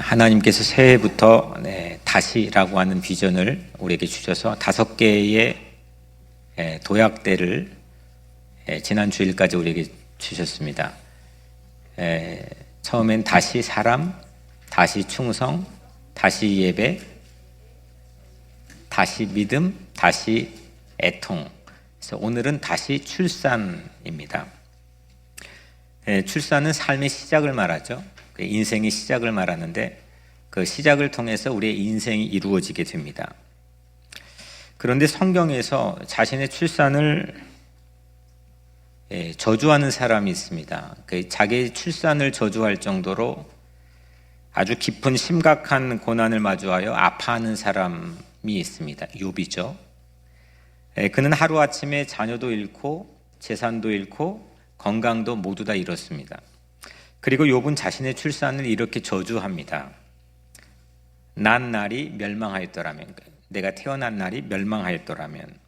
하나님께서 새해부터 다시라고 하는 비전을 우리에게 주셔서 5개의 도약대를 지난 주일까지 우리에게 주셨습니다. 처음엔 다시 사람, 다시 충성, 다시 예배, 다시 믿음, 다시 애통. 그래서 오늘은 다시 출산입니다. 출산은 삶의 시작을 말하죠. 인생의 시작을 말하는데 그 시작을 통해서 우리의 인생이 이루어지게 됩니다. 그런데 성경에서 자신의 출산을 저주하는 사람이 있습니다. 자기의 출산을 저주할 정도로 아주 깊은 심각한 고난을 마주하여 아파하는 사람이 있습니다. 욥이죠. 그는 하루아침에 자녀도 잃고 재산도 잃고 건강도 모두 다 잃었습니다. 그리고 욥은 자신의 출산을 이렇게 저주합니다. 난 날이 멸망하였더라면, 내가 태어난 날이 멸망하였더라면,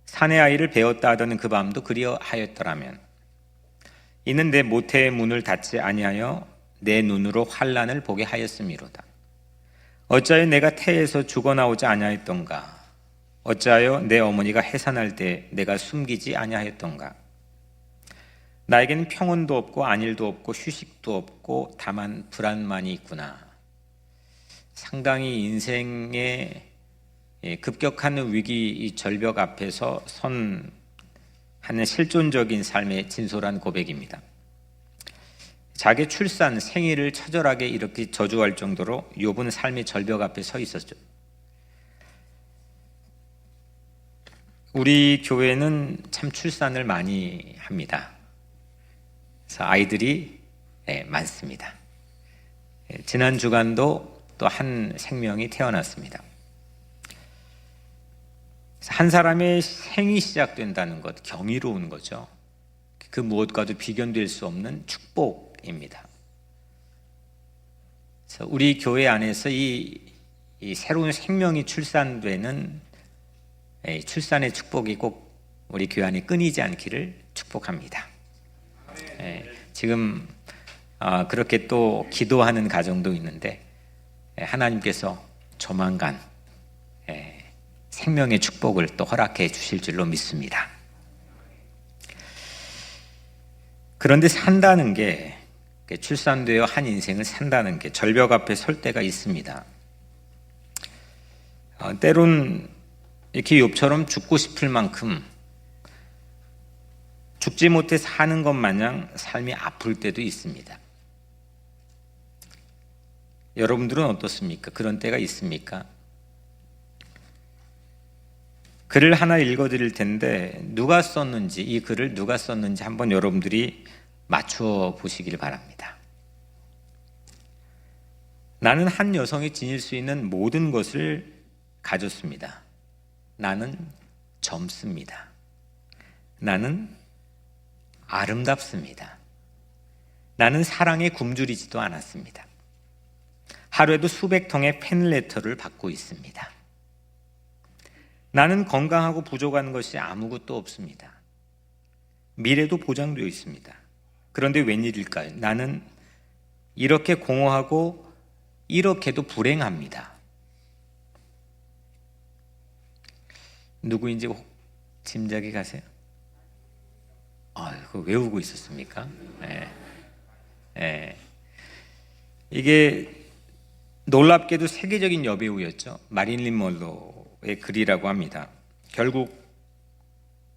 사내 아이를 배웠다 하던 그 밤도 그리하였더라면, 이는 내 모태의 문을 닫지 아니하여 내 눈으로 환난을 보게 하였음이로다. 어찌하여 내가 태에서 죽어나오지 아니하였던가? 어찌하여 내 어머니가 해산할 때 내가 숨기지 아니하였던가? 나에게는 평온도 없고 안일도 없고 휴식도 없고 다만 불안만이 있구나. 상당히 인생의 급격한 위기, 이 절벽 앞에서 선 하는 실존적인 삶의 진솔한 고백입니다. 자기 출산, 생일을 처절하게 이렇게 저주할 정도로 욥은 삶의 절벽 앞에 서 있었죠. 우리 교회는 참 출산을 많이 합니다. 그래서 아이들이 많습니다. 지난 주간도 또 한 생명이 태어났습니다. 한 사람의 생이 시작된다는 것, 경이로운 거죠. 그 무엇과도 비견될 수 없는 축복입니다. 그래서 우리 교회 안에서 이 새로운 생명이 출산되는 출산의 축복이 꼭 우리 교회 안에 끊이지 않기를 축복합니다. 지금 그렇게 또 기도하는 가정도 있는데 하나님께서 조만간 생명의 축복을 또 허락해 주실 줄로 믿습니다. 그런데 산다는 게, 출산되어 한 인생을 산다는 게 절벽 앞에 설 때가 있습니다. 때론 이렇게 욥처럼 죽고 싶을 만큼 죽지 못해 사는 것 마냥 삶이 아플 때도 있습니다. 여러분들은 어떻습니까? 그런 때가 있습니까? 글을 하나 읽어드릴 텐데 누가 썼는지, 이 글을 누가 썼는지 한번 여러분들이 맞춰 보시길 바랍니다. 나는 한 여성이 지닐 수 있는 모든 것을 가졌습니다. 나는 젊습니다. 나는 아름답습니다. 나는 사랑에 굶주리지도 않았습니다. 하루에도 수백 통의 팬레터를 받고 있습니다. 나는 건강하고 부족한 것이 아무것도 없습니다. 미래도 보장되어 있습니다. 그런데 웬일일까요? 나는 이렇게 공허하고 이렇게도 불행합니다. 누구인지 혹 짐작이 가세요? 그거 외우고 있었습니까? 이게 놀랍게도 세계적인 여배우였죠. 마릴린 먼로의 글이라고 합니다. 결국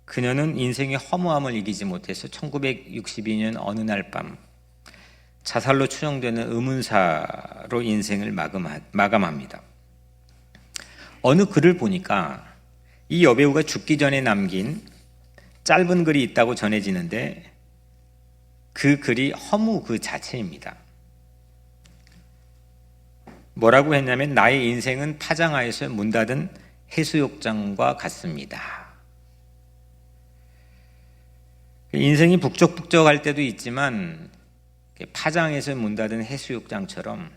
그녀는 인생의 허무함을 이기지 못해서 1962년 어느 날 밤 자살로 추정되는 의문사로 인생을 마감합니다. 어느 글을 보니까 이 여배우가 죽기 전에 남긴 짧은 글이 있다고 전해지는데 그 글이 허무 그 자체입니다. 뭐라고 했냐면, 나의 인생은 파장하에서 문 닫은 해수욕장과 같습니다. 인생이 북적북적할 때도 있지만 파장에서 문 닫은 해수욕장처럼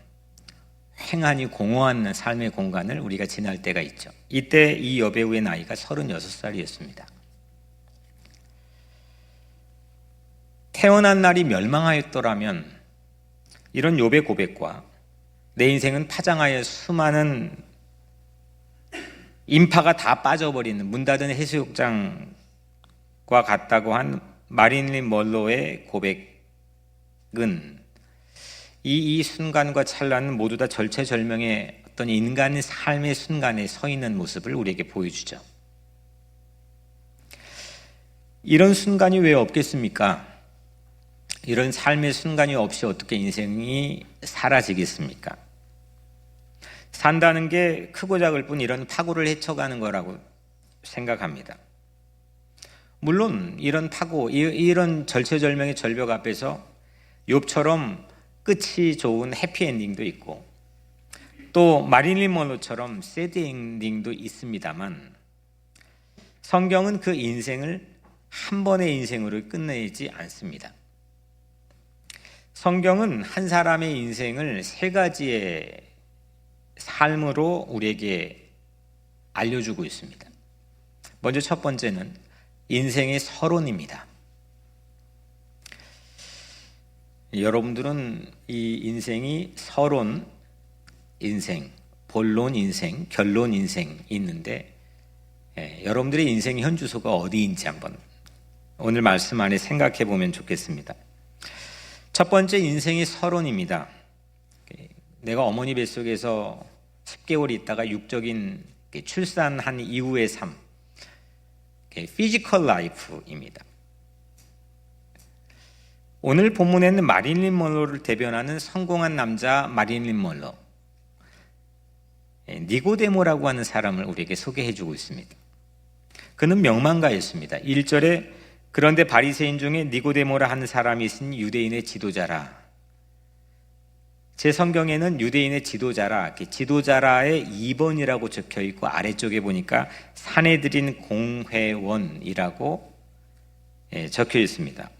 횡하니 공허한 삶의 공간을 우리가 지날 때가 있죠. 이때 이 여배우의 나이가 36살이었습니다. 태어난 날이 멸망하였더라면 이런 욥의 고백과 내 인생은 파장하여 수많은 인파가 다 빠져버리는 문 닫은 해수욕장과 같다고 한 마릴린 먼로의 고백은 이 순간과 찰나는 모두 다 절체절명의 어떤 인간의 삶의 순간에 서 있는 모습을 우리에게 보여주죠. 이런 순간이 왜 없겠습니까? 이런 삶의 순간이 없이 어떻게 인생이 사라지겠습니까? 산다는 게 크고 작을 뿐 이런 파고를 헤쳐가는 거라고 생각합니다. 물론 이런 파고, 이런 절체절명의 절벽 앞에서 욥처럼 끝이 좋은 해피엔딩도 있고 또 마릴린 먼로처럼 새드 엔딩도 있습니다만 성경은 그 인생을 한 번의 인생으로 끝내지 않습니다. 성경은 한 사람의 인생을 세 가지의 삶으로 우리에게 알려주고 있습니다. 먼저 첫 번째는 인생의 서론입니다. 여러분들은 이 인생이 서론 인생, 본론 인생, 결론 인생 있는데 여러분들의 인생 현주소가 어디인지 한번 오늘 말씀 안에 생각해 보면 좋겠습니다. 첫 번째 인생의 서론입니다. 내가 어머니 뱃속에서 10개월 있다가 육적인 출산한 이후의 삶, 피지컬 라이프입니다. 오늘 본문에는 마릴린 먼로를 대변하는 성공한 남자 마릴린 먼로, 니고데모라고 하는 사람을 우리에게 소개해 주고 있습니다. 그는 명망가였습니다. 1절에 그런데 바리새인 중에 니고데모라 하는 사람이 있으니 유대인의 지도자라. 제 성경에는 유대인의 지도자라, 지도자라의 2번이라고 적혀 있고 아래쪽에 보니까 사내들인 공회원이라고 적혀 있습니다.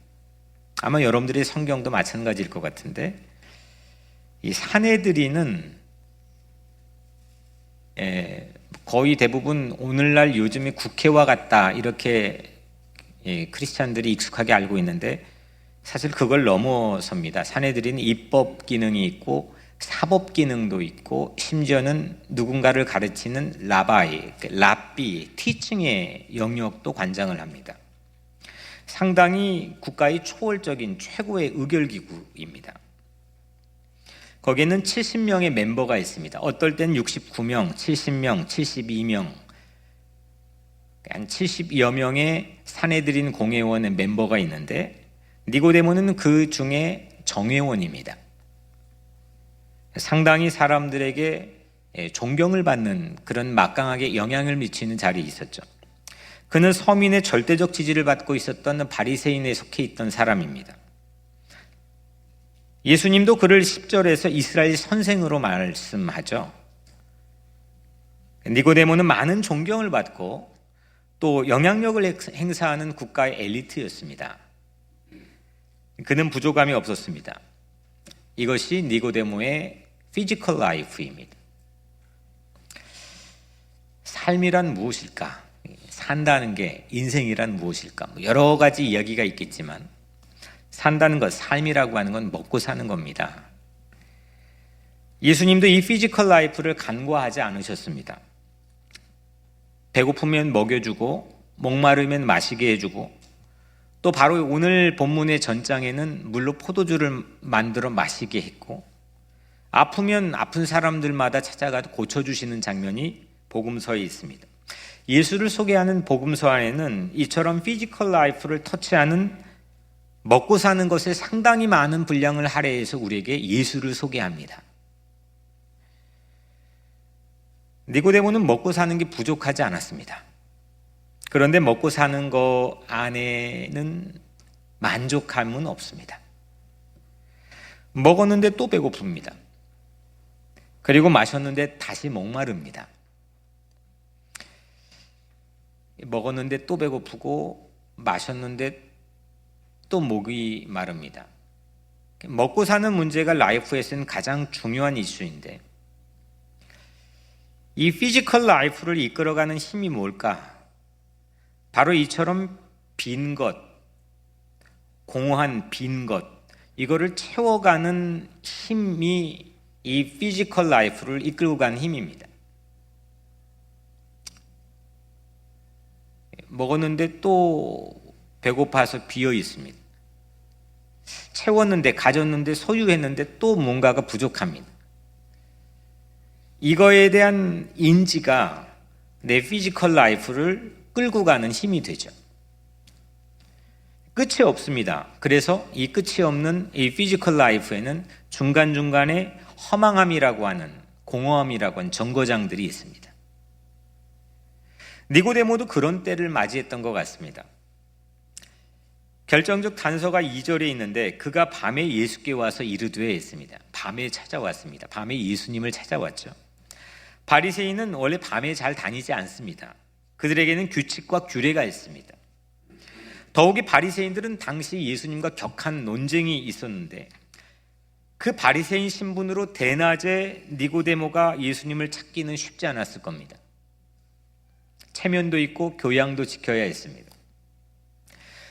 아마 여러분들의 성경도 마찬가지일 것 같은데 이 사내들이는 거의 대부분 오늘날 요즘에 국회와 같다 이렇게 크리스찬들이 익숙하게 알고 있는데 사실 그걸 넘어섭니다. 사내들인 입법 기능이 있고 사법 기능도 있고 심지어는 누군가를 가르치는 랍비, 티칭의 영역도 관장을 합니다. 상당히 국가의 초월적인 최고의 의결기구입니다. 거기에는 70명의 멤버가 있습니다. 어떨 때는 69명, 70명, 72명, 한 70여 명의 사내들인 공회원의 멤버가 있는데 니고데모는 그 중에 정회원입니다. 상당히 사람들에게 존경을 받는 그런 막강하게 영향을 미치는 자리에 있었죠. 그는 서민의 절대적 지지를 받고 있었던 바리새인에 속해 있던 사람입니다. 예수님도 그를 10절에서 이스라엘 선생으로 말씀하죠. 니고데모는 많은 존경을 받고 또 영향력을 행사하는 국가의 엘리트였습니다. 그는 부족함이 없었습니다. 이것이 니고데모의 피지컬 라이프입니다. 삶이란 무엇일까? 산다는 게 인생이란 무엇일까? 여러 가지 이야기가 있겠지만 산다는 것, 삶이라고 하는 건 먹고 사는 겁니다. 예수님도 이 피지컬 라이프를 간과하지 않으셨습니다. 배고프면 먹여주고 목마르면 마시게 해주고 또 바로 오늘 본문의 전장에는 물로 포도주를 만들어 마시게 했고 아프면 아픈 사람들마다 찾아가 고쳐주시는 장면이 복음서에 있습니다. 예수를 소개하는 복음서 안에는 이처럼 피지컬 라이프를 터치하는 먹고 사는 것에 상당히 많은 분량을 할애해서 우리에게 예수를 소개합니다. 니고데모는 먹고 사는 게 부족하지 않았습니다. 그런데 먹고 사는 거 안에는 만족함은 없습니다. 먹었는데 또 배고픕니다. 그리고 마셨는데 다시 목마릅니다. 먹었는데 또 배고프고 마셨는데 또 목이 마릅니다. 먹고 사는 문제가 라이프에서는 가장 중요한 이슈인데 이 피지컬 라이프를 이끌어가는 힘이 뭘까? 바로 이처럼 빈 것, 공허한 빈 것, 이거를 채워가는 힘이 이 피지컬 라이프를 이끌고 가는 힘입니다. 먹었는데 또 배고파서 비어 있습니다. 채웠는데, 가졌는데, 소유했는데 또 뭔가가 부족합니다. 이거에 대한 인지가 내 피지컬 라이프를 끌고 가는 힘이 되죠. 끝이 없습니다. 그래서 이 끝이 없는 이 피지컬 라이프에는 중간중간에 허망함이라고 하는, 공허함이라고 하는 정거장들이 있습니다. 니고데모도 그런 때를 맞이했던 것 같습니다. 결정적 단서가 2절에 있는데 그가 밤에 예수께 와서 이르되 했습니다. 밤에 찾아왔습니다. 밤에 예수님을 찾아왔죠. 바리새인은 원래 밤에 잘 다니지 않습니다. 그들에게는 규칙과 규례가 있습니다. 더욱이 바리새인들은 당시 예수님과 격한 논쟁이 있었는데 그 바리새인 신분으로 대낮에 니고데모가 예수님을 찾기는 쉽지 않았을 겁니다. 체면도 있고 교양도 지켜야 했습니다.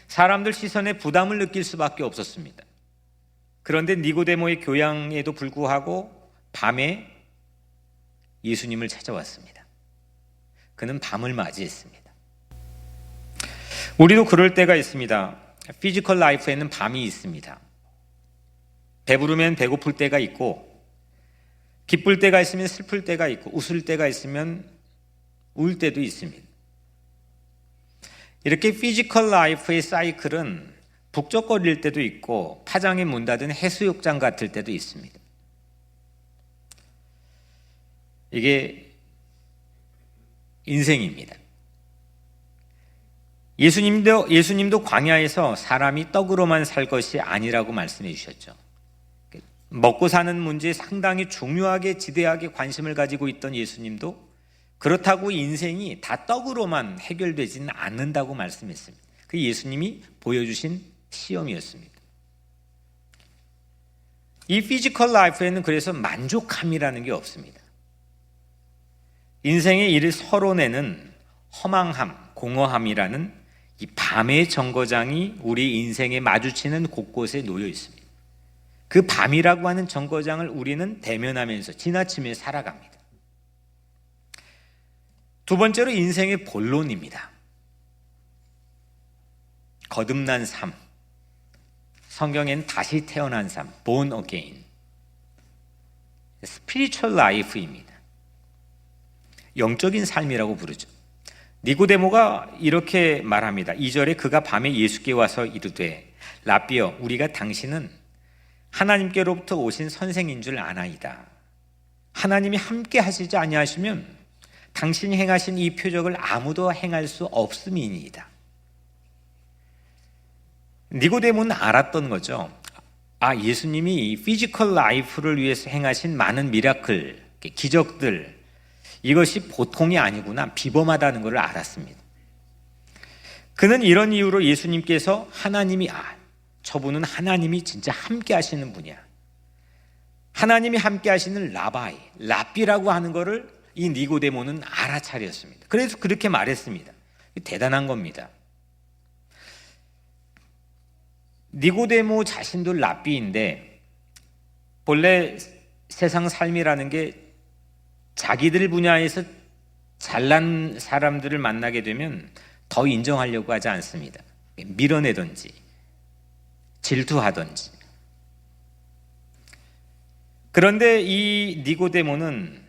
사람들 시선에 부담을 느낄 수밖에 없었습니다. 그런데 니고데모의 교양에도 불구하고 밤에 예수님을 찾아왔습니다. 그는 밤을 맞이했습니다. 우리도 그럴 때가 있습니다. 피지컬 라이프에는 밤이 있습니다. 배부르면 배고플 때가 있고, 기쁠 때가 있으면 슬플 때가 있고, 웃을 때가 있으면 울 때도 있습니다. 이렇게 피지컬 라이프의 사이클은 북적거릴 때도 있고 파장에 문 닫은 해수욕장 같을 때도 있습니다. 이게 인생입니다. 예수님도 광야에서 사람이 떡으로만 살 것이 아니라고 말씀해 주셨죠. 먹고 사는 문제에 상당히 중요하게 지대하게 관심을 가지고 있던 예수님도 그렇다고 인생이 다 떡으로만 해결되지는 않는다고 말씀했습니다. 그게 예수님이 보여주신 시험이었습니다. 이 피지컬 라이프에는 그래서 만족함이라는 게 없습니다. 인생의 이를 서론에는 허망함, 공허함이라는 이 밤의 정거장이 우리 인생에 마주치는 곳곳에 놓여 있습니다. 그 밤이라고 하는 정거장을 우리는 대면하면서 지나치며 살아갑니다. 두 번째로 인생의 본론입니다. 거듭난 삶. 성경엔 다시 태어난 삶, born again. 스피리추얼 라이프입니다. 영적인 삶이라고 부르죠. 니고데모가 이렇게 말합니다. 2절에 그가 밤에 예수께 와서 이르되 라삐여 우리가 당신은 하나님께로부터 오신 선생인 줄 아나이다. 하나님이 함께 하시지 아니하시면 당신이 행하신 이 표적을 아무도 행할 수 없음이니이다. 니고데모는 알았던 거죠. 예수님이 피지컬 라이프를 위해서 행하신 많은 미라클, 기적들, 이것이 보통이 아니구나, 비범하다는 것을 알았습니다. 그는 이런 이유로 예수님께서 하나님이 저분은 하나님이 진짜 함께 하시는 분이야. 하나님이 함께 하시는 라비라고 하는 것을 이 니고데모는 알아차렸습니다. 그래서 그렇게 말했습니다. 대단한 겁니다. 니고데모 자신도 랍비인데 본래 세상 삶이라는 게 자기들 분야에서 잘난 사람들을 만나게 되면 더 인정하려고 하지 않습니다. 밀어내든지 질투하든지. 그런데 이 니고데모는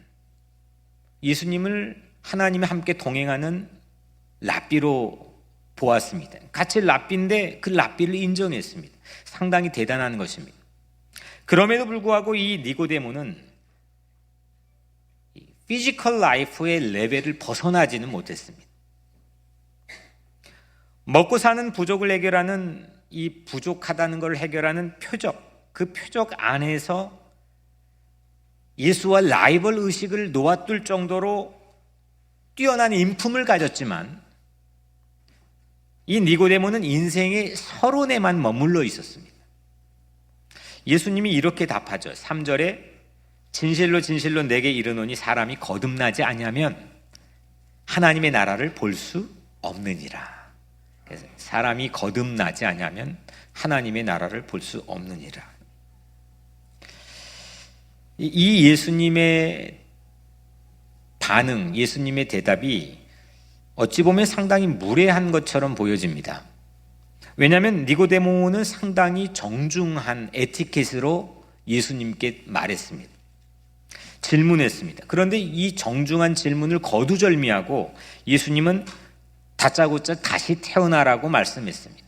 예수님을 하나님이 함께 동행하는 랍비로 보았습니다. 같이 랍비인데 그 랍비를 인정했습니다. 상당히 대단한 것입니다. 그럼에도 불구하고 이 니고데모는 피지컬 라이프의 레벨을 벗어나지는 못했습니다. 먹고 사는 부족을 해결하는 이 부족하다는 걸 해결하는 표적, 그 표적 안에서 예수와 라이벌 의식을 놓아둘 정도로 뛰어난 인품을 가졌지만 이 니고데모는 인생의 서론에만 머물러 있었습니다. 예수님이 이렇게 답하죠. 3절에 진실로 진실로 내게 이르노니 사람이 거듭나지 아니하면 하나님의 나라를 볼 수 없느니라. 사람이 거듭나지 아니하면 하나님의 나라를 볼 수 없느니라. 이 예수님의 반응, 예수님의 대답이 어찌 보면 상당히 무례한 것처럼 보여집니다. 왜냐하면 니고데모는 상당히 정중한 에티켓으로 예수님께 말했습니다. 질문했습니다. 그런데 이 정중한 질문을 거두절미하고 예수님은 다짜고짜 다시 태어나라고 말씀했습니다.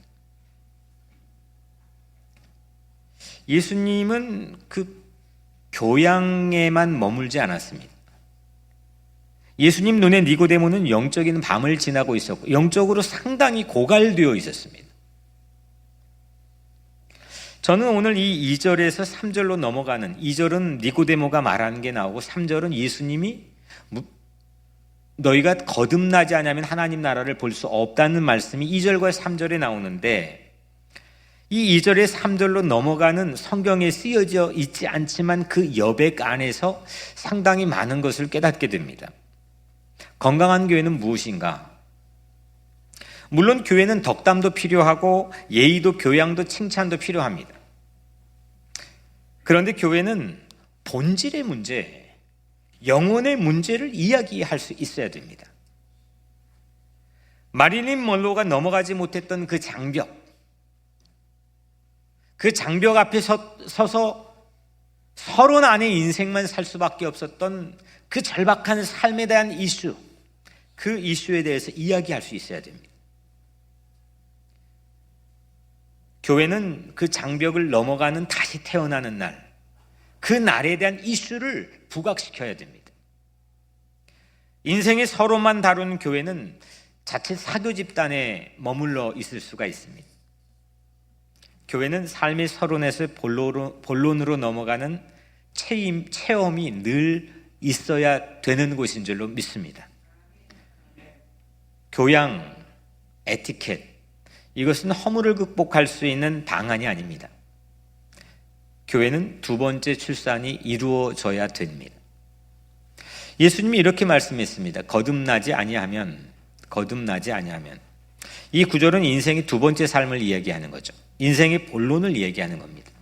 예수님은 그 교양에만 머물지 않았습니다. 예수님 눈에 니고데모는 영적인 밤을 지나고 있었고 영적으로 상당히 고갈되어 있었습니다. 저는 오늘 이 2절에서 3절로 넘어가는 2절은 니고데모가 말하는 게 나오고 3절은 예수님이 너희가 거듭나지 않으면 하나님 나라를 볼 수 없다는 말씀이 2절과 3절에 나오는데 이 2절에 3절로 넘어가는 성경에 쓰여져 있지 않지만 그 여백 안에서 상당히 많은 것을 깨닫게 됩니다. 건강한 교회는 무엇인가? 물론 교회는 덕담도 필요하고 예의도 교양도 칭찬도 필요합니다. 그런데 교회는 본질의 문제, 영혼의 문제를 이야기할 수 있어야 됩니다. 마릴린 먼로가 넘어가지 못했던 그 장벽, 그 장벽 앞에 서서 서론 안에 인생만 살 수밖에 없었던 그 절박한 삶에 대한 이슈, 그 이슈에 대해서 이야기할 수 있어야 됩니다. 교회는 그 장벽을 넘어가는 다시 태어나는 날, 그 날에 대한 이슈를 부각시켜야 됩니다. 인생의 서로만 다루는 교회는 자칫 사교 집단에 머물러 있을 수가 있습니다. 교회는 삶의 서론에서 본론으로 넘어가는 체험이 늘 있어야 되는 곳인 줄로 믿습니다. 교양, 에티켓, 이것은 허물을 극복할 수 있는 방안이 아닙니다. 교회는 두 번째 출산이 이루어져야 됩니다. 예수님이 이렇게 말씀했습니다. 거듭나지 아니하면 이 구절은 인생의 두 번째 삶을 이야기하는 거죠. 인생의 본론을 이야기하는 겁니다.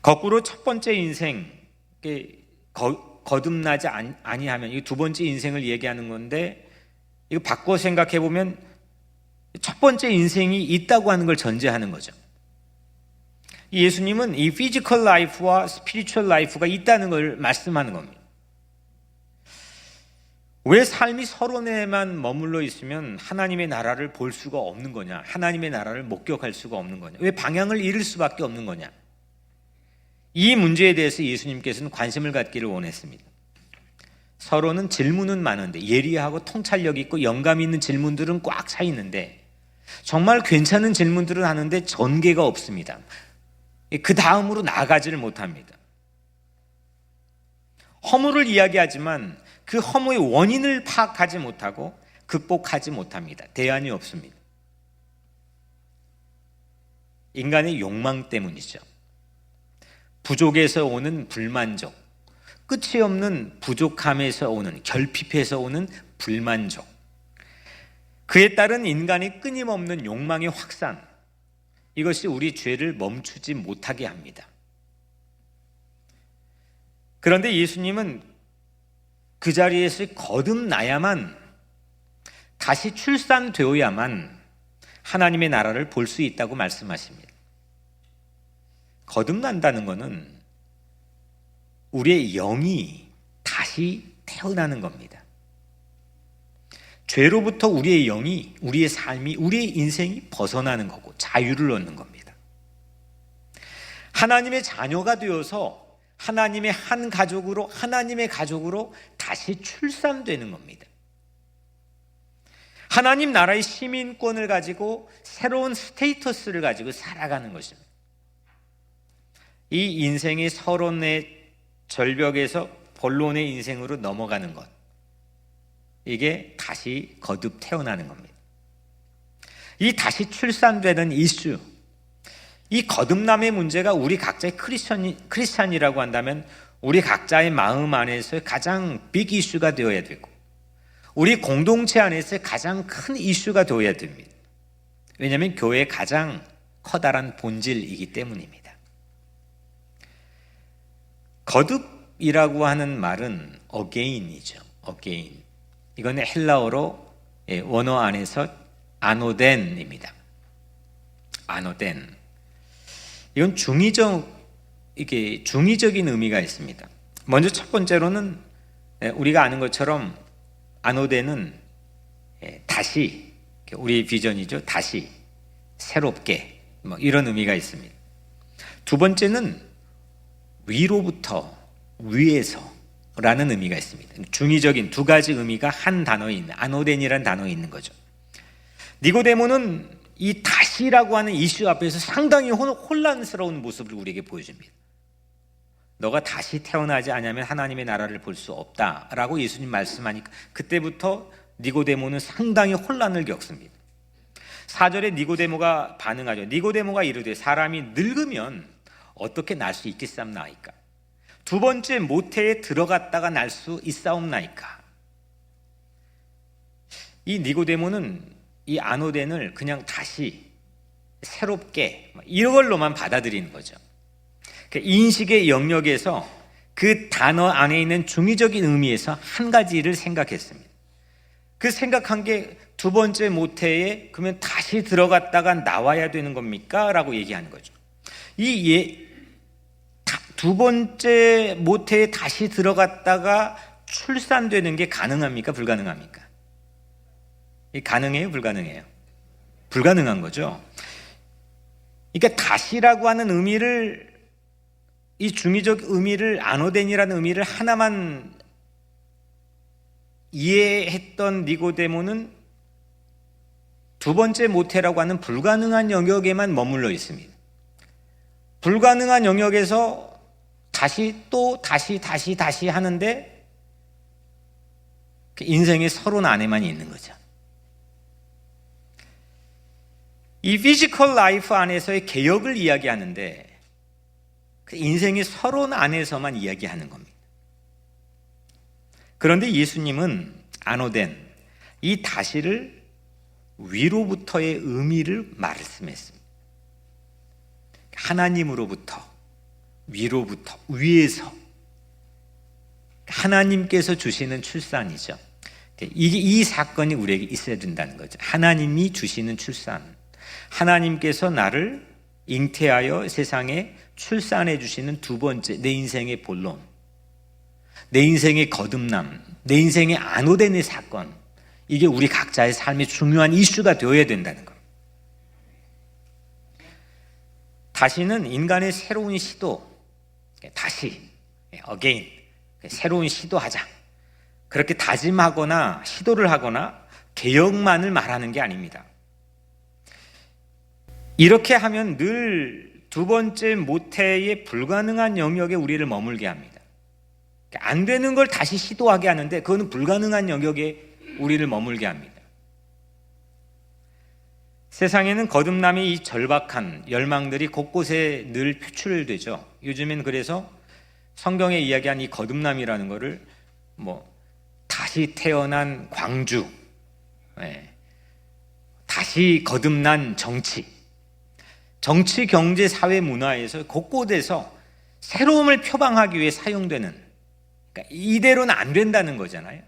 거꾸로 첫 번째 인생, 거듭나지 아니하면 이 두 번째 인생을 얘기하는 건데 이거 바꿔 생각해 보면 첫 번째 인생이 있다고 하는 걸 전제하는 거죠. 예수님은 이 피지컬 라이프와 스피리추얼 라이프가 있다는 걸 말씀하는 겁니다. 왜 삶이 서론에만 머물러 있으면 하나님의 나라를 볼 수가 없는 거냐? 하나님의 나라를 목격할 수가 없는 거냐? 왜 방향을 잃을 수밖에 없는 거냐? 이 문제에 대해서 예수님께서는 관심을 갖기를 원했습니다. 서론은 질문은 많은데 예리하고 통찰력 있고 영감 있는 질문들은 꽉 차 있는데 정말 괜찮은 질문들은 하는데 전개가 없습니다. 그 다음으로 나아가지를 못합니다. 허물을 이야기하지만 그 허물의 원인을 파악하지 못하고 극복하지 못합니다. 대안이 없습니다. 인간의 욕망 때문이죠. 부족에서 오는 불만족, 끝이 없는 부족함에서 오는, 결핍에서 오는 불만족, 그에 따른 인간의 끊임없는 욕망의 확산, 이것이 우리 죄를 멈추지 못하게 합니다. 그런데 예수님은 그 자리에서 거듭나야만, 다시 출산되어야만 하나님의 나라를 볼 수 있다고 말씀하십니다. 거듭난다는 것은 우리의 영이 다시 태어나는 겁니다. 죄로부터 우리의 영이, 우리의 삶이, 우리의 인생이 벗어나는 거고 자유를 얻는 겁니다. 하나님의 자녀가 되어서 하나님의 한 가족으로, 하나님의 가족으로 다시 출산되는 겁니다. 하나님 나라의 시민권을 가지고 새로운 스테이터스를 가지고 살아가는 것입니다. 이 인생의 서론의 절벽에서 본론의 인생으로 넘어가는 것, 이게 다시 거듭 태어나는 겁니다. 이 다시 출산되는 이슈, 이 거듭남의 문제가 우리 각자의 크리스찬이라고 한다면 우리 각자의 마음 안에서 가장 빅 이슈가 되어야 되고 우리 공동체 안에서 가장 큰 이슈가 되어야 됩니다. 왜냐하면 교회의 가장 커다란 본질이기 때문입니다. 거듭이라고 하는 말은 again이죠. again. 이건 헬라어로 원어 안에서 아노덴입니다. 아노덴. 이건 중의적인 의미가 있습니다. 먼저 첫 번째로는 우리가 아는 것처럼 아노덴은 다시, 우리의 비전이죠. 다시, 새롭게, 이런 의미가 있습니다. 두 번째는 위로부터, 위에서 라는 의미가 있습니다. 중의적인 두 가지 의미가 한 단어에 있는, 아노덴이라는 단어에 있는 거죠. 니고데모는 이 다시라고 하는 이슈 앞에서 상당히 혼란스러운 모습을 우리에게 보여줍니다. 너가 다시 태어나지 않으면 하나님의 나라를 볼 수 없다라고 예수님 말씀하니까 그때부터 니고데모는 상당히 혼란을 겪습니다. 4절에 니고데모가 반응하죠. 니고데모가 이르되 사람이 늙으면 어떻게 날 수 있겠삼나이까? 두 번째 모태에 들어갔다가 날 수 있사옵나이까? 이 니고데모는 이 아노덴을 그냥 다시 새롭게 이걸로만 받아들이는 거죠. 인식의 영역에서 그 단어 안에 있는 중의적인 의미에서 한 가지를 생각했습니다. 그 생각한 게 두 번째 모태에 그러면 다시 들어갔다가 나와야 되는 겁니까? 라고 얘기하는 거죠. 두 번째 모태에 다시 들어갔다가 출산되는 게 가능합니까? 불가능합니까? 가능해요? 불가능해요? 불가능한 거죠. 그러니까 다시라고 하는 의미를, 이 중의적 의미를, 아노덴이라는 의미를 하나만 이해했던 니고데모는 두 번째 모태라고 하는 불가능한 영역에만 머물러 있습니다. 불가능한 영역에서 다시 또 다시 하는데 인생의 서론 안에만 있는 거죠. 이 피지컬 라이프 안에서의 개혁을 이야기하는데 인생의 서론 안에서만 이야기하는 겁니다. 그런데 예수님은 아노덴, 이 다시를 위로부터의 의미를 말씀했습니다. 하나님으로부터, 위로부터, 위에서 하나님께서 주시는 출산이죠. 이 사건이 우리에게 있어야 된다는 거죠. 하나님이 주시는 출산, 하나님께서 나를 잉태하여 세상에 출산해 주시는 두 번째, 내 인생의 본론, 내 인생의 거듭남, 내 인생의 아노덴의 사건, 이게 우리 각자의 삶의 중요한 이슈가 되어야 된다는 것. 다시는 인간의 새로운 시도, 다시, again, 새로운 시도하자, 그렇게 다짐하거나 시도를 하거나 개혁만을 말하는 게 아닙니다. 이렇게 하면 늘 두 번째 모태의 불가능한 영역에 우리를 머물게 합니다. 안 되는 걸 다시 시도하게 하는데 그거는 불가능한 영역에 우리를 머물게 합니다. 세상에는 거듭남의 이 절박한 열망들이 곳곳에 늘 표출되죠. 요즘엔 그래서 성경에 이야기한 이 거듭남이라는 거를 다시 태어난 광주, 다시 거듭난 정치, 경제, 사회, 문화에서 곳곳에서 새로움을 표방하기 위해 사용되는, 그러니까 이대로는 안 된다는 거잖아요.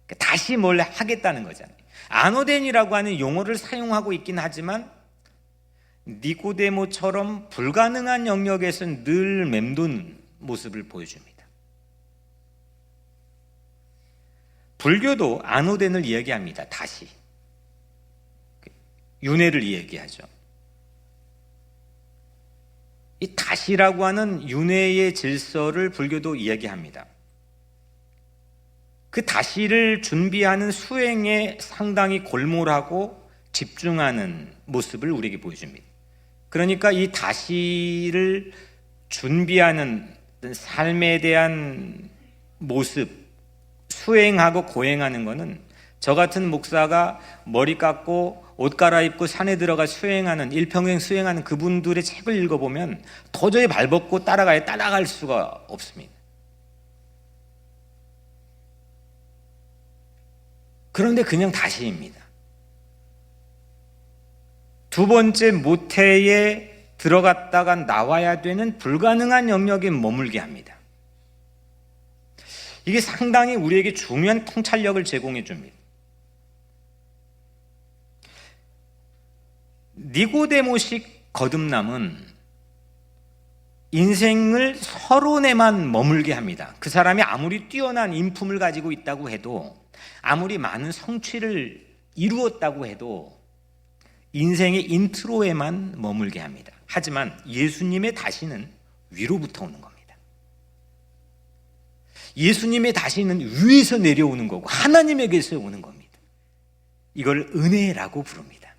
그러니까 다시 뭘 하겠다는 거잖아요. 아노덴이라고 하는 용어를 사용하고 있긴 하지만 니고데모처럼 불가능한 영역에서 늘 맴도는 모습을 보여줍니다. 불교도 아노덴을 이야기합니다. 다시 윤회를 이야기하죠. 이 다시라고 하는 윤회의 질서를 불교도 이야기합니다. 그 다시를 준비하는 수행에 상당히 골몰하고 집중하는 모습을 우리에게 보여줍니다. 그러니까 이 다시를 준비하는 삶에 대한 모습, 수행하고 고행하는 것은 저 같은 목사가 머리 깎고 옷 갈아입고 산에 들어가 수행하는, 일평생 수행하는 그분들의 책을 읽어보면 도저히 발벗고 따라갈 수가 없습니다. 그런데 그냥 다시입니다. 두 번째 모태에 들어갔다가 나와야 되는 불가능한 영역에 머물게 합니다. 이게 상당히 우리에게 중요한 통찰력을 제공해 줍니다. 니고데모식 거듭남은 인생을 서론에만 머물게 합니다. 그 사람이 아무리 뛰어난 인품을 가지고 있다고 해도, 아무리 많은 성취를 이루었다고 해도 인생의 인트로에만 머물게 합니다. 하지만 예수님의 다시는 위로부터 오는 겁니다. 예수님의 다시는 위에서 내려오는 거고 하나님에게서 오는 겁니다. 이걸 은혜라고 부릅니다.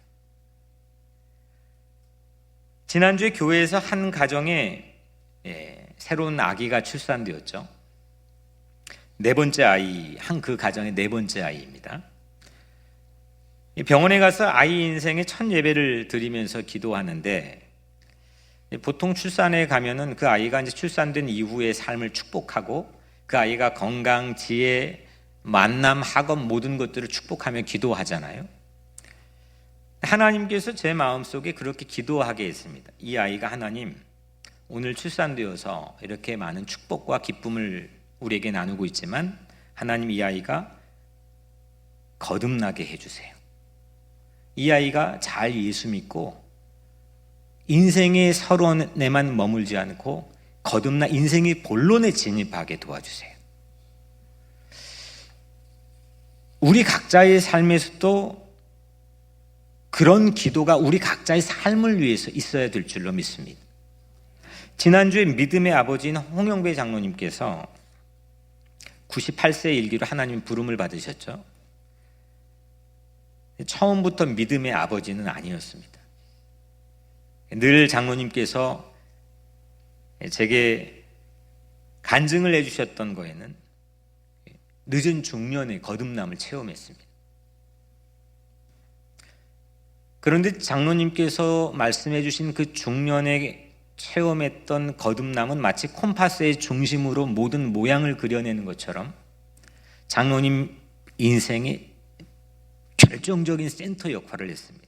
지난주에 교회에서 한 가정에 새로운 아기가 출산되었죠. 네 번째 아이, 그 가정의 네 번째 아이입니다. 병원에 가서 아이 인생의 첫 예배를 드리면서 기도하는데, 보통 출산에 가면은 그 아이가 이제 출산된 이후의 삶을 축복하고 그 아이가 건강, 지혜, 만남, 학업 모든 것들을 축복하며 기도하잖아요. 하나님께서 제 마음속에 그렇게 기도하게 했습니다. 이 아이가 하나님, 오늘 출산되어서 이렇게 많은 축복과 기쁨을 우리에게 나누고 있지만 하나님, 이 아이가 거듭나게 해주세요. 이 아이가 잘 예수 믿고 인생의 서론에만 머물지 않고 거듭나 인생의 본론에 진입하게 도와주세요. 우리 각자의 삶에서도 그런 기도가 우리 각자의 삶을 위해서 있어야 될 줄로 믿습니다. 지난주에 믿음의 아버지인 홍영배 장로님께서 98세 일기로 하나님 부름을 받으셨죠. 처음부터 믿음의 아버지는 아니었습니다. 늘 장로님께서 제게 간증을 해주셨던 거에는 늦은 중년의 거듭남을 체험했습니다. 그런데 장로님께서 말씀해 주신 그 중년에 체험했던 거듭남은 마치 콤파스의 중심으로 모든 모양을 그려내는 것처럼 장로님 인생의 결정적인 센터 역할을 했습니다.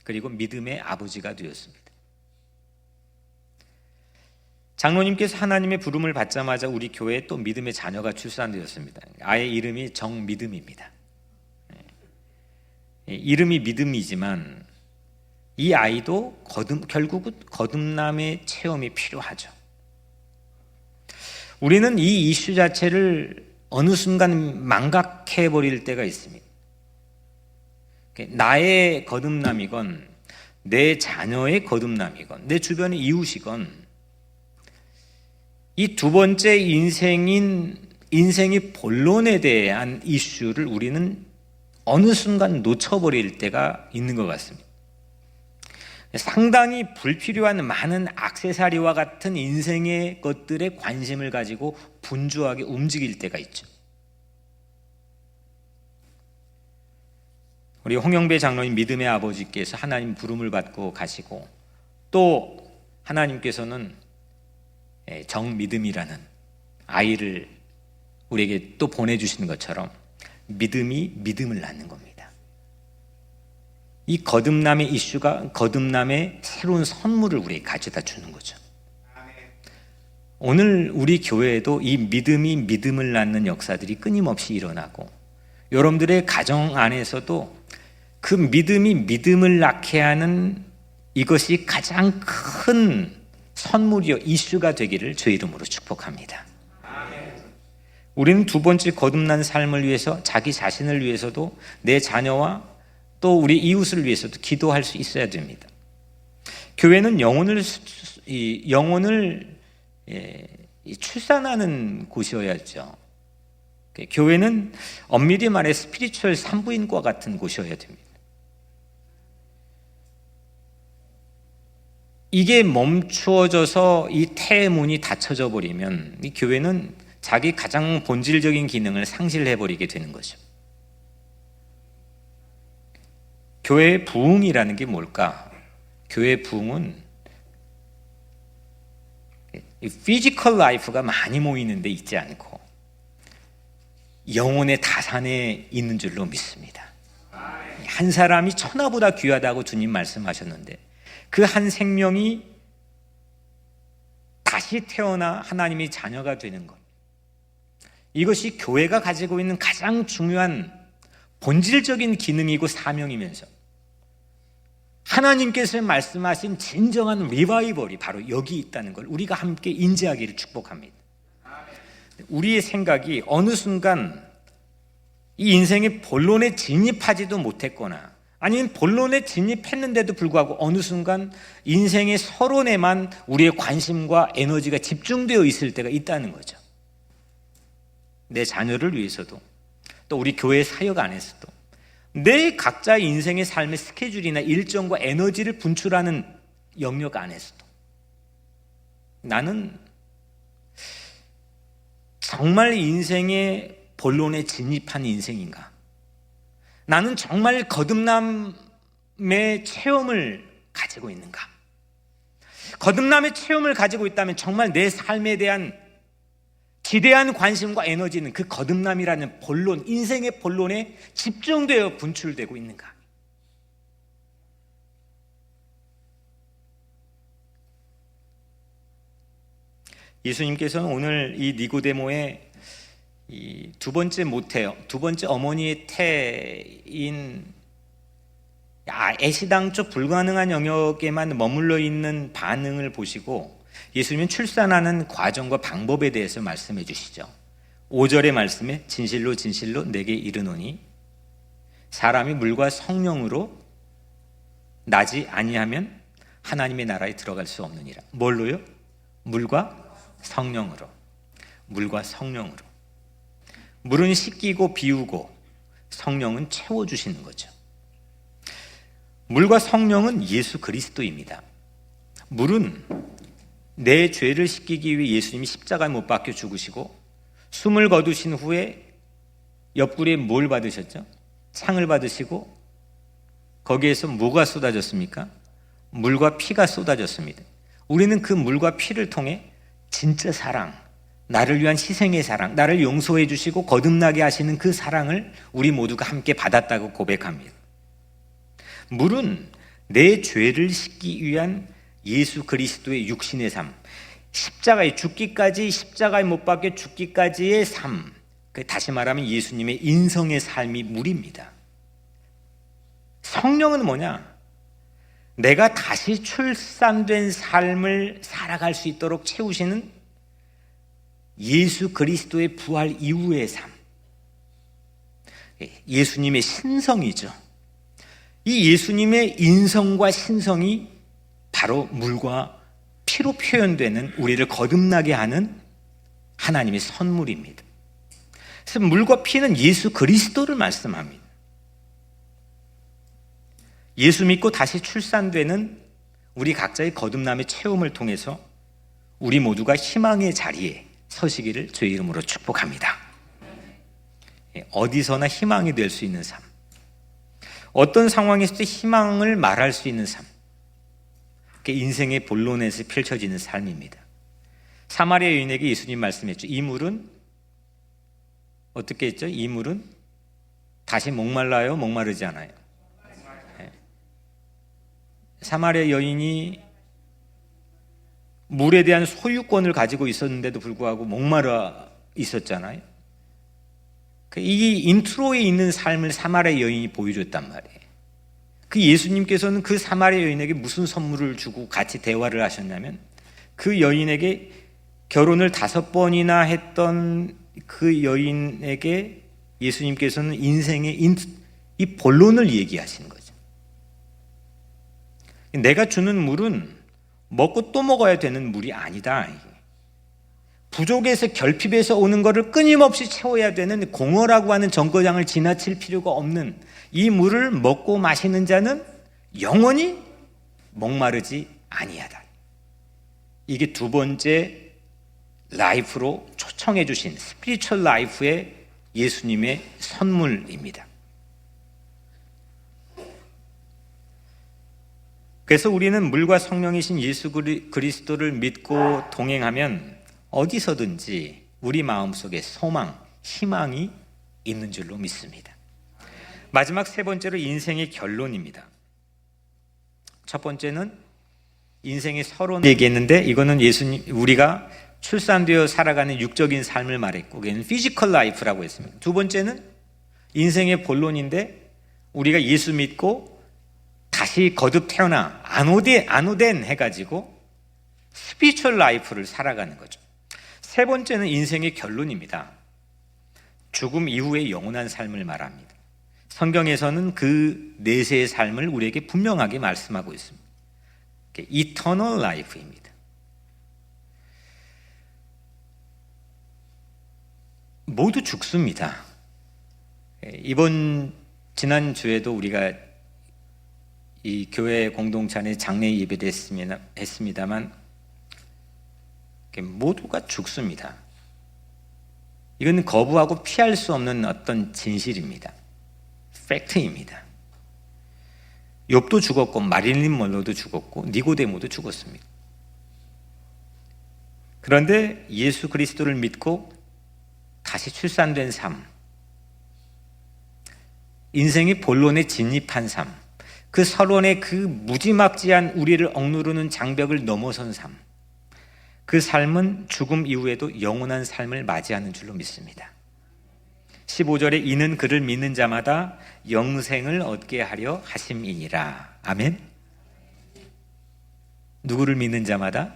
그리고 믿음의 아버지가 되었습니다. 장로님께서 하나님의 부름을 받자마자 우리 교회에 또 믿음의 자녀가 출산되었습니다. 아이의 이름이 정믿음입니다. 이름이 믿음이지만 이 아이도 결국은 거듭남의 체험이 필요하죠. 우리는 이 이슈 자체를 어느 순간 망각해 버릴 때가 있습니다. 나의 거듭남이건 내 자녀의 거듭남이건 내 주변의 이웃이건 이 두 번째 인생의 본론에 대한 이슈를 우리는 어느 순간 놓쳐버릴 때가 있는 것 같습니다. 상당히 불필요한 많은 액세서리와 같은 인생의 것들에 관심을 가지고 분주하게 움직일 때가 있죠. 우리 홍영배 장로님 믿음의 아버지께서 하나님 부름을 받고 가시고 또 하나님께서는 정믿음이라는 아이를 우리에게 또 보내주시는 것처럼 믿음이 믿음을 낳는 겁니다. 이 거듭남의 이슈가 거듭남의 새로운 선물을 우리에게 가져다 주는 거죠. 오늘 우리 교회에도 이 믿음이 믿음을 낳는 역사들이 끊임없이 일어나고 여러분들의 가정 안에서도 그 믿음이 믿음을 낳게 하는 이것이 가장 큰 선물이요 이슈가 되기를 주의 이름으로 축복합니다. 우리는 두 번째 거듭난 삶을 위해서 자기 자신을 위해서도 내 자녀와 또 우리 이웃을 위해서도 기도할 수 있어야 됩니다. 교회는 영혼을 출산하는 곳이어야죠. 교회는 엄밀히 말해 스피리추얼 산부인과 같은 곳이어야 됩니다. 이게 멈추어져서 이 태문이 닫혀져 버리면 이 교회는 자기 가장 본질적인 기능을 상실해버리게 되는 거죠. 교회의 부흥이라는 게 뭘까? 교회의 부흥은 피지컬 라이프가 많이 모이는 데 있지 않고 영혼의 다산에 있는 줄로 믿습니다. 한 사람이 천하보다 귀하다고 주님 말씀하셨는데 그 한 생명이 다시 태어나 하나님의 자녀가 되는 것, 이것이 교회가 가지고 있는 가장 중요한 본질적인 기능이고 사명이면서 하나님께서 말씀하신 진정한 리바이벌이 바로 여기 있다는 걸 우리가 함께 인지하기를 축복합니다. 우리의 생각이 어느 순간 이 인생의 본론에 진입하지도 못했거나 아니면 본론에 진입했는데도 불구하고 어느 순간 인생의 서론에만 우리의 관심과 에너지가 집중되어 있을 때가 있다는 거죠. 내 자녀를 위해서도 또 우리 교회 사역 안에서도 내 각자의 인생의 삶의 스케줄이나 일정과 에너지를 분출하는 영역 안에서도 나는 정말 인생의 본론에 진입한 인생인가? 나는 정말 거듭남의 체험을 가지고 있는가? 거듭남의 체험을 가지고 있다면 정말 내 삶에 대한 지대한 관심과 에너지는 그 거듭남이라는 본론, 인생의 본론에 집중되어 분출되고 있는가? 예수님께서는 오늘 이 니고데모의 이 두 번째 모태요, 두 번째 어머니의 태인 애시당초 불가능한 영역에만 머물러 있는 반응을 보시고 예수님은 출산하는 과정과 방법에 대해서 말씀해 주시죠. 5절의 말씀에 진실로 진실로 내게 이르노니 사람이 물과 성령으로 나지 아니하면 하나님의 나라에 들어갈 수 없느니라. 뭘로요? 물과 성령으로. 물과 성령으로. 물은 씻기고 비우고 성령은 채워주시는 거죠. 물과 성령은 예수 그리스도입니다. 물은 내 죄를 씻기기 위해 예수님이 십자가에 못 박혀 죽으시고 숨을 거두신 후에 옆구리에 뭘 받으셨죠? 창을 받으시고 거기에서 뭐가 쏟아졌습니까? 물과 피가 쏟아졌습니다. 우리는 그 물과 피를 통해 진짜 사랑, 나를 위한 희생의 사랑, 나를 용서해 주시고 거듭나게 하시는 그 사랑을 우리 모두가 함께 받았다고 고백합니다. 물은 내 죄를 씻기 위한 예수 그리스도의 육신의 삶, 십자가에 죽기까지, 십자가에 못 박혀 죽기까지의 삶, 다시 말하면 예수님의 인성의 삶이 물입니다. 성령은 뭐냐? 내가 다시 출산된 삶을 살아갈 수 있도록 채우시는 예수 그리스도의 부활 이후의 삶, 예수님의 신성이죠. 이 예수님의 인성과 신성이 바로 물과 피로 표현되는 우리를 거듭나게 하는 하나님의 선물입니다. 그래서 물과 피는 예수 그리스도를 말씀합니다. 예수 믿고 다시 출산되는 우리 각자의 거듭남의 체험을 통해서 우리 모두가 희망의 자리에 서시기를 주의 이름으로 축복합니다. 어디서나 희망이 될 수 있는 삶, 어떤 상황에서도 희망을 말할 수 있는 삶, 그게 인생의 본론에서 펼쳐지는 삶입니다. 사마리아 여인에게 예수님 말씀했죠. 이 물은 어떻게 했죠? 이 물은 다시 목말라요? 목마르지 않아요? 사마리아 여인이 물에 대한 소유권을 가지고 있었는데도 불구하고 목마르 있었잖아요. 이 인트로에 있는 삶을 사마리아 여인이 보여줬단 말이에요. 그 예수님께서는 그 사마리아 여인에게 무슨 선물을 주고 같이 대화를 하셨냐면 그 여인에게 결혼을 5번이나 했던 그 여인에게 예수님께서는 인생의 이 본론을 얘기하시는 거죠. 내가 주는 물은 먹고 또 먹어야 되는 물이 아니다. 부족에서 결핍에서 오는 것을 끊임없이 채워야 되는 공허라고 하는 정거장을 지나칠 필요가 없는 이 물을 먹고 마시는 자는 영원히 목마르지 아니하다. 이게 두 번째 라이프로 초청해 주신 스피리추얼 라이프의 예수님의 선물입니다. 그래서 우리는 물과 성령이신 예수 그리스도를 믿고 동행하면 어디서든지 우리 마음속에 소망, 희망이 있는 줄로 믿습니다. 마지막 세 번째로 인생의 결론입니다. 첫 번째는 인생의 서론 얘기했는데, 이거는 우리가 출산되어 살아가는 육적인 삶을 말했고, 그게는 피지컬 라이프라고 했습니다. 두 번째는 인생의 본론인데, 우리가 예수 믿고 다시 거듭 태어나 안오된 해가지고 스피리추얼 라이프를 살아가는 거죠. 세 번째는 인생의 결론입니다. 죽음 이후의 영원한 삶을 말합니다. 성경에서는 그 내세의 삶을 우리에게 분명하게 말씀하고 있습니다. 이터널 라이프입니다. 모두 죽습니다. 지난주에도 우리가 이 교회 공동체 안에 장례 예배를 했습니다만, 모두가 죽습니다. 이건 거부하고 피할 수 없는 어떤 진실입니다. 팩트입니다. 욥도 죽었고, 마릴린 먼로도 죽었고, 니고데모도 죽었습니다. 그런데 예수 그리스도를 믿고 다시 출산된 삶, 인생의 본론에 진입한 삶, 그 서론의 그 무지막지한 우리를 억누르는 장벽을 넘어선 삶, 그 삶은 죽음 이후에도 영원한 삶을 맞이하는 줄로 믿습니다. 15절에 이는 그를 믿는 자마다 영생을 얻게 하려 하심이니라. 아멘. 누구를 믿는 자마다?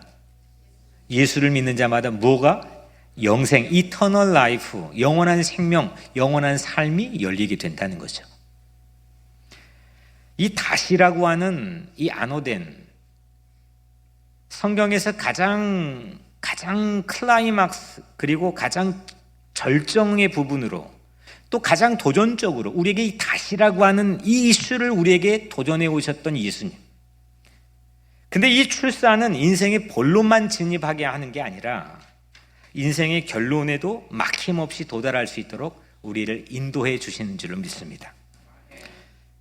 예수를 믿는 자마다 뭐가? 영생, 이터널 라이프, 영원한 생명, 영원한 삶이 열리게 된다는 거죠. 이 다시라고 하는 이 안오된, 성경에서 가장 클라이막스, 그리고 가장 절정의 부분으로, 또 가장 도전적으로 우리에게 이 다시라고 하는 이 이슈를 우리에게 도전해 오셨던 예수님. 근데 이 출산은 인생의 본론만 진입하게 하는 게 아니라 인생의 결론에도 막힘없이 도달할 수 있도록 우리를 인도해 주시는 줄로 믿습니다.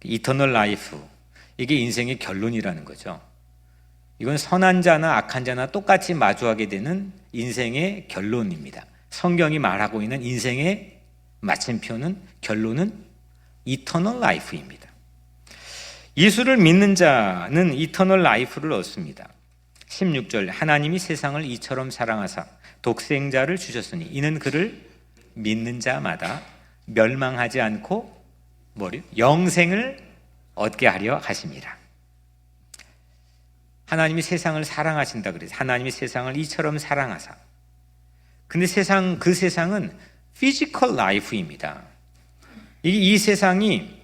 이터널 라이프, 이게 인생의 결론이라는 거죠. 이건 선한 자나 악한 자나 똑같이 마주하게 되는 인생의 결론입니다. 성경이 말하고 있는 인생의 마침표는, 결론은 이터널 라이프입니다. 예수를 믿는 자는 이터널 라이프를 얻습니다. 16절, 하나님이 세상을 이처럼 사랑하사 독생자를 주셨으니 이는 그를 믿는 자마다 멸망하지 않고 영생을 얻게 하려 하심이라. 하나님이 세상을 사랑하신다 그래서 하나님이 세상을 이처럼 사랑하사. 근데 그 세상은 피지컬 라이프입니다. 이 세상이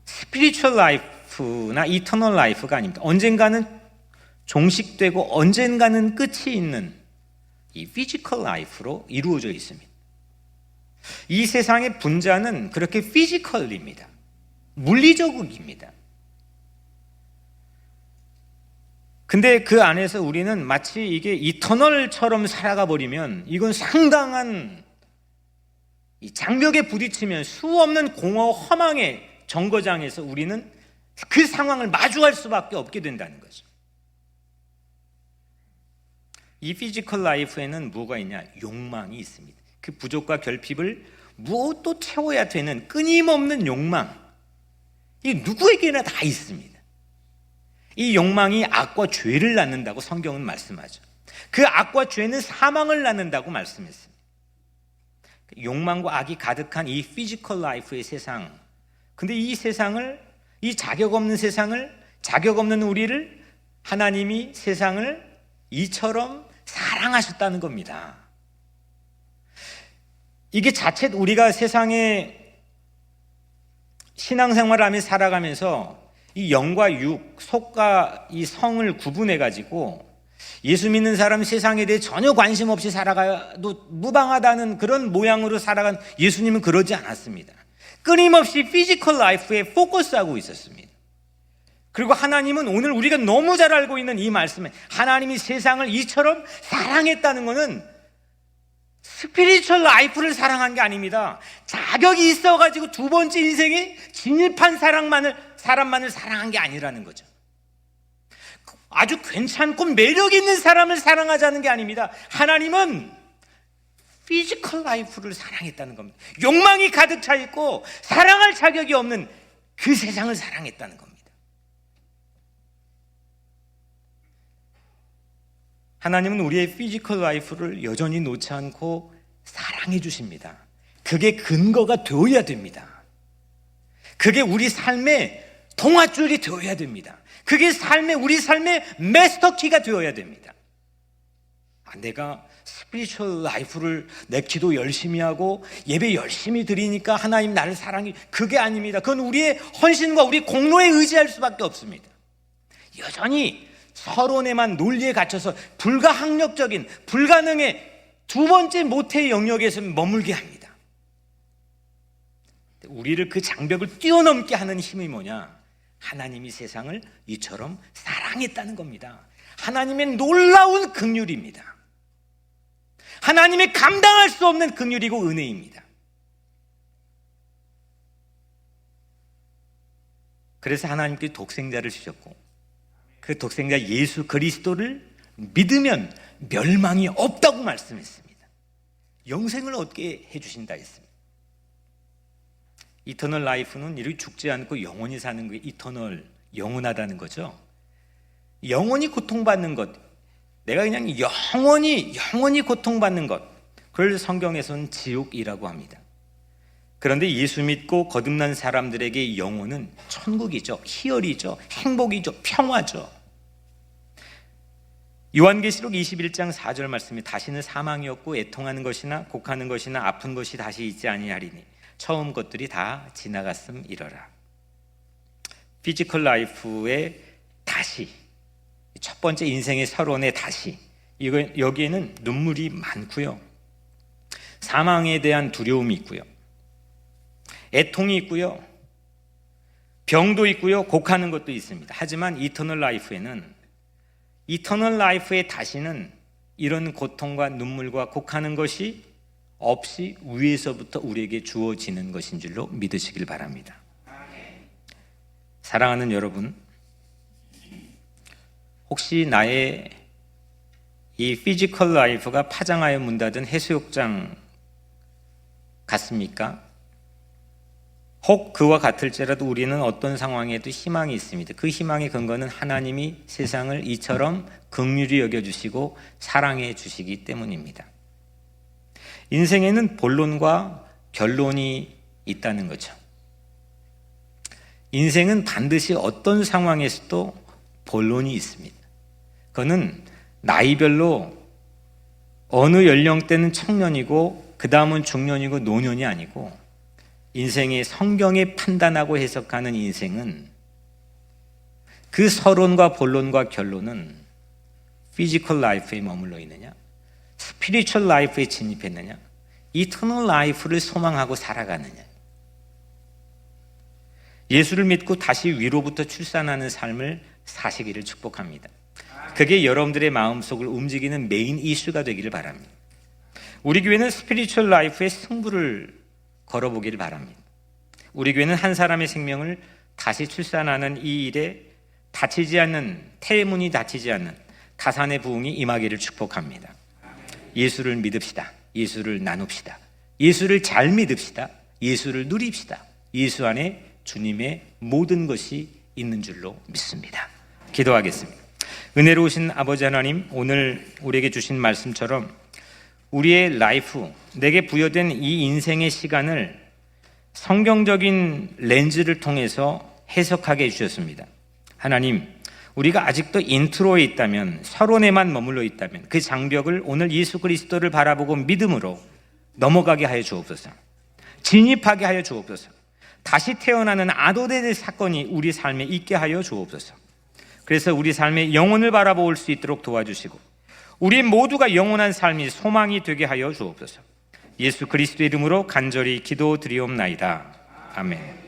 스피리추얼 라이프나 이터널 라이프가 아닙니다. 언젠가는 종식되고 언젠가는 끝이 있는 이 피지컬 라이프로 이루어져 있습니다. 이 세상의 분자는 그렇게 피지컬입니다. 물리적입니다. 근데 그 안에서 우리는 마치 이게 이터널처럼 살아가 버리면 이건 상당한 이 장벽에 부딪히면 수없는 공허 허망의 정거장에서 우리는 그 상황을 마주할 수밖에 없게 된다는 거죠. 이 피지컬 라이프에는 뭐가 있냐? 욕망이 있습니다. 그 부족과 결핍을 무엇도 채워야 되는 끊임없는 욕망, 이 누구에게나 다 있습니다. 이 욕망이 악과 죄를 낳는다고 성경은 말씀하죠. 그 악과 죄는 사망을 낳는다고 말씀했습니다. 욕망과 악이 가득한 이 피지컬 라이프의 세상, 근데 이 세상을, 이 자격 없는 세상을, 자격 없는 우리를 하나님이 세상을 이처럼 사랑하셨다는 겁니다. 이게 자칫 우리가 세상에 신앙생활을 하며 살아가면서 이 영과 육, 속과 이 성을 구분해가지고 예수 믿는 사람 세상에 대해 전혀 관심 없이 살아가도 무방하다는 그런 모양으로 살아간 예수님은 그러지 않았습니다. 끊임없이 피지컬 라이프에 포커스하고 있었습니다. 그리고 하나님은 오늘 우리가 너무 잘 알고 있는 이 말씀에 하나님이 세상을 이처럼 사랑했다는 것은 스피리추얼 라이프를 사랑한 게 아닙니다. 자격이 있어가지고 두 번째 인생에 진입한 사람만을 사랑한 게 아니라는 거죠. 아주 괜찮고 매력 있는 사람을 사랑하자는 게 아닙니다. 하나님은 피지컬 라이프를 사랑했다는 겁니다. 욕망이 가득 차 있고 사랑할 자격이 없는 그 세상을 사랑했다는 겁니다. 하나님은 우리의 피지컬 라이프를 여전히 놓지 않고 사랑해 주십니다. 그게 근거가 되어야 됩니다. 그게 우리 삶의 동아줄이 되어야 됩니다. 그게 우리 삶의 마스터키가 되어야 됩니다. 내가 스피리추얼 라이프를 내 기도 열심히 하고 예배 열심히 드리니까 하나님 나를 사랑해, 그게 아닙니다. 그건 우리의 헌신과 우리 공로에 의지할 수밖에 없습니다. 여전히 서론에만 논리에 갇혀서 불가항력적인, 불가능의 두 번째 모태의 영역에서 머물게 합니다. 우리를 그 장벽을 뛰어넘게 하는 힘이 뭐냐? 하나님이 세상을 이처럼 사랑했다는 겁니다. 하나님의 놀라운 긍휼입니다. 하나님의 감당할 수 없는 긍휼이고 은혜입니다. 그래서 하나님께 독생자를 주셨고, 그 독생자 예수 그리스도를 믿으면 멸망이 없다고 말씀했습니다. 영생을 얻게 해주신다 했습니다. 이터널 라이프는 이렇게 죽지 않고 영원히 사는 게 이터널, 영원하다는 거죠. 영원히 고통받는 것, 내가 그냥 영원히 고통받는 것, 그걸 성경에서는 지옥이라고 합니다. 그런데 예수 믿고 거듭난 사람들에게 영혼은 천국이죠. 희열이죠. 행복이죠. 평화죠. 요한계시록 21장 4절 말씀이 다시는 사망이 없고 애통하는 것이나 곡하는 것이나 아픈 것이 다시 있지 아니하리니 처음 것들이 다 지나갔음 이러라. 피지컬 라이프의 다시, 첫 번째 인생의 서론의 다시, 여기에는 눈물이 많고요, 사망에 대한 두려움이 있고요, 애통이 있고요, 병도 있고요, 곡하는 것도 있습니다. 하지만 이터널 라이프의 다시는 이런 고통과 눈물과 곡하는 것이 없이 위에서부터 우리에게 주어지는 것인 줄로 믿으시길 바랍니다. 사랑하는 여러분, 혹시 나의 이 피지컬 라이프가 파장하여 문 닫은 해수욕장 같습니까? 혹 그와 같을지라도 우리는 어떤 상황에도 희망이 있습니다. 그 희망의 근거는 하나님이 세상을 이처럼 긍휼히 여겨주시고 사랑해 주시기 때문입니다. 인생에는 본론과 결론이 있다는 거죠. 인생은 반드시 어떤 상황에서도 본론이 있습니다. 그거는 나이별로 어느 연령대는 청년이고 그 다음은 중년이고 노년이 아니고, 인생의 성경에 판단하고 해석하는 인생은 그 서론과 본론과 결론은 피지컬 라이프에 머물러 있느냐, 스피리추얼 라이프에 진입했느냐, 이터널 라이프를 소망하고 살아가느냐. 예수를 믿고 다시 위로부터 출산하는 삶을 사시기를 축복합니다. 그게 여러분들의 마음속을 움직이는 메인 이슈가 되기를 바랍니다. 우리 교회는 스피리추얼 라이프의 승부를 걸어보기를 바랍니다. 우리 교회는 한 사람의 생명을 다시 출산하는 이 일에 태문이 닫히지 않는 타산의 부흥이 임하기를 축복합니다. 예수를 믿읍시다. 예수를 나눕시다. 예수를 잘 믿읍시다. 예수를 누립시다. 예수 안에 주님의 모든 것이 있는 줄로 믿습니다. 기도하겠습니다. 은혜로우신 아버지 하나님, 오늘 우리에게 주신 말씀처럼 우리의 라이프, 내게 부여된 이 인생의 시간을 성경적인 렌즈를 통해서 해석하게 해주셨습니다. 하나님, 우리가 아직도 인트로에 있다면, 서론에만 머물러 있다면 그 장벽을 오늘 예수 그리스도를 바라보고 믿음으로 넘어가게 하여 주옵소서. 진입하게 하여 주옵소서. 다시 태어나는 아도된 사건이 우리 삶에 있게 하여 주옵소서. 그래서 우리 삶의 영혼을 바라볼 수 있도록 도와주시고 우리 모두가 영원한 삶이 소망이 되게 하여 주옵소서. 예수 그리스도의 이름으로 간절히 기도드리옵나이다. 아멘.